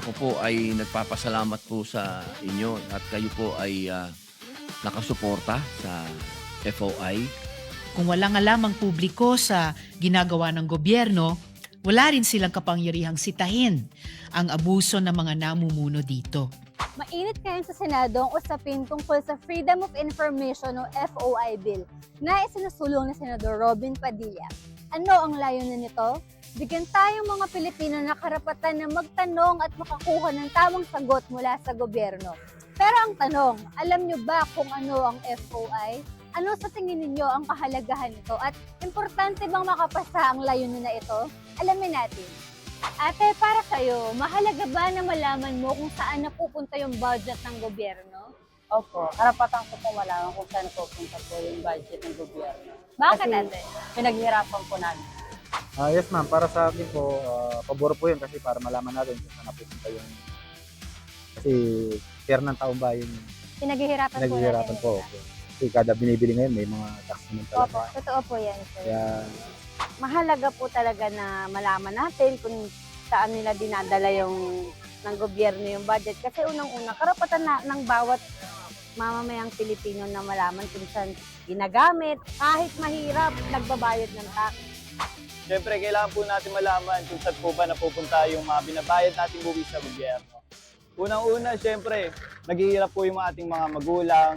Ako po ay nagpapasalamat po sa inyo at kayo po ay nakasuporta sa FOI. Kung walang alamang publiko sa ginagawa ng gobyerno, wala rin silang kapangyarihang sitahin ang abuso ng mga namumuno dito. Mainit ngayon sa Senado ang usapin tungkol sa Freedom of Information o FOI Bill na isinusulong ni Senador Robin Padilla. Ano ang layunin nito? Bigyan tayong mga Pilipino na karapatan na magtanong at makakuha ng tamang sagot mula sa gobyerno. Pero ang tanong, alam nyo ba kung ano ang FOI? Ano sa tingin ninyo ang kahalagahan nito? At importante bang makapasa ang layunin na ito? Alamin natin. Ate, para sa'yo, mahalaga ba na malaman mo kung saan napupunta yung budget ng gobyerno? Opo, karapatan ko po malaman kung saan pupunta po yung budget ng gobyerno. Bakit, Kasi ate? pinaghirapan po namin. Yes ma'am, para sa akin po, pabor po yun kasi para malaman natin kung saan napupunta yung... Kasi share ng taong bayan yung Pinaghihirapan pinaghihirapan po po. natin. Kasi kada binibili ngayon may mga tax naman Opo, talaga. totoo po yan, sir. Kaya Mahalaga po talaga na malaman natin kung saan nila dinadala yung ng gobyerno yung budget. Kasi unang-una, karapatan ng bawat mamamayang Pilipino na malaman kung saan ginagamit. Kahit mahirap, nagbabayad ng tax. Siyempre, kailangan po natin malaman kung saan po ba napupunta yung mga binabayad nating buwis sa gobyerno. Unang-una, siyempre, naghihirap po yung ating mga magulang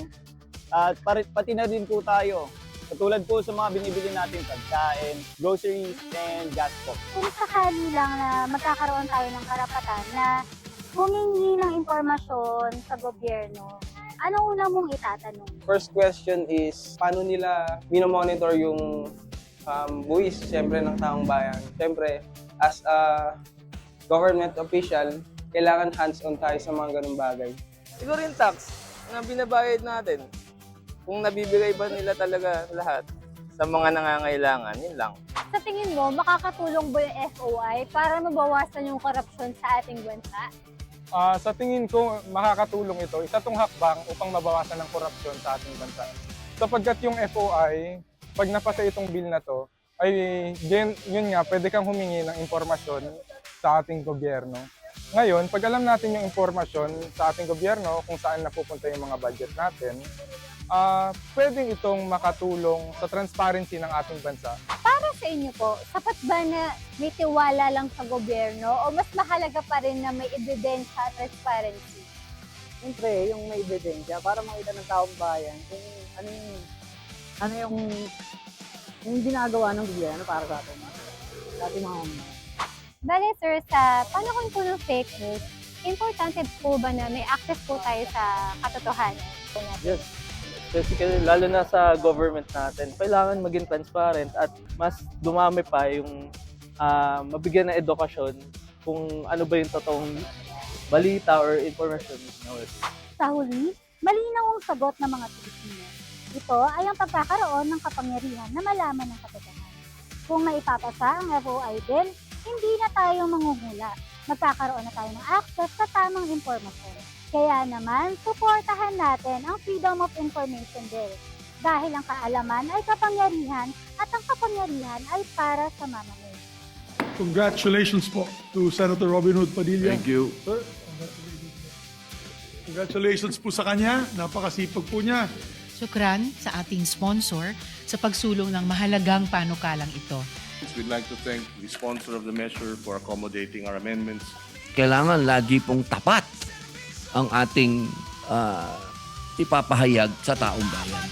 at pati na din po tayo. Katulad po sa mga binibili nating pagkain, groceries, and gas po. Kung sakali lang na magkakaroon tayo ng karapatan na humingi ng impormasyon sa gobyerno, ano una mong itatanong? First question is, paano nila minomonitor yung buwis, siyempre, ng taong bayan? Siyempre, as a government official, kailangan hands-on tayo sa mga ganung bagay. Siguro yung tax na binabayad natin, kung nabibigay ba nila talaga lahat sa mga nangangailangan, yun lang. Sa tingin mo, makakatulong ba yung FOI para mabawasan yung korupsyon sa ating bansa? Sa tingin ko, makakatulong ito. Isa itong hakbang upang mabawasan ng korupsyon sa ating bansa. Sapagkat yung FOI, pag napasa itong bill na to, ay yun nga, pwede kang humingi ng impormasyon sa ating gobyerno. Ngayon, pag alam natin yung impormasyon sa ating gobyerno kung saan napupunta yung mga budget natin, pwedeng itong makatulong sa transparency ng ating bansa. Para sa inyo po, sapat ba na may tiwala lang sa gobyerno o mas mahalaga pa rin na may ebidensya at transparency? Siyempre, yung may ebidensya para makita ng taong bayan kung ano yung ginagawa ng gobyerno para sa atin. Sa ating mga Bale sir, sa panahon po ng fake news, importante po ba na may access po tayo sa katotohanan? Yes. Kasi lalo na sa government natin, kailangan maging transparent at mas dumami pa yung mabigyan ng edukasyon kung ano ba yung totoong balita or information. Sa huli, malinaw ang sagot ng mga Pilipino. Ito ay ang pagkakaroon ng kapangyarihan na malaman ng katotohanan. Kung maipapasa ang FOI bill, hindi na tayo mangungula. Magkakaroon na tayo ng access sa tamang impormasyon. Kaya naman, suportahan natin ang Freedom of Information Bill. Dahil ang kaalaman ay kapangyarihan at ang kapangyarihan ay para sa mamamayan. Congratulations po to Senator Robin Hood Padilla. Thank you. Sir, congratulations po sa kanya. Napakasipag po niya. Sukran sa ating sponsor sa pagsulong ng mahalagang panukalang ito. We'd like to thank the sponsor of the measure for accommodating our amendments. Kailangan lagi pong tapat ang ating ipapahayag sa taong bayan.